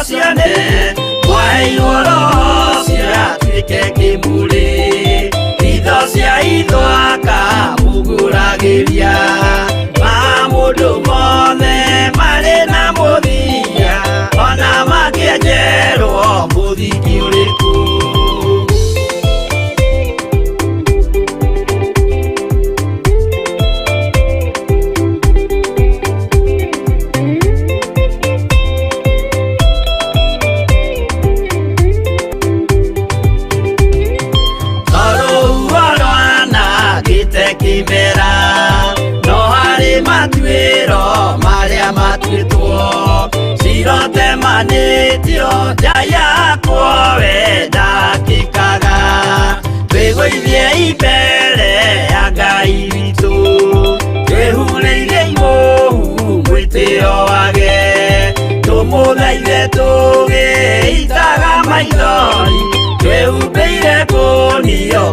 ciane waiyoro cia tuike kimuri itho cia ithwaka muguragiria mamundu mothe mari na muthia ona makienjerwo muthiki uriku kimera no hari matuiro maria matuitwo cirote manitio jaya kwowe ndakikaga twiguithie imbere ya Ngai witũ twĩhurĩire imuhu mwĩtĩo wage tũmũthaithe tũgĩitaga maithori twĩhumbĩire ngũnio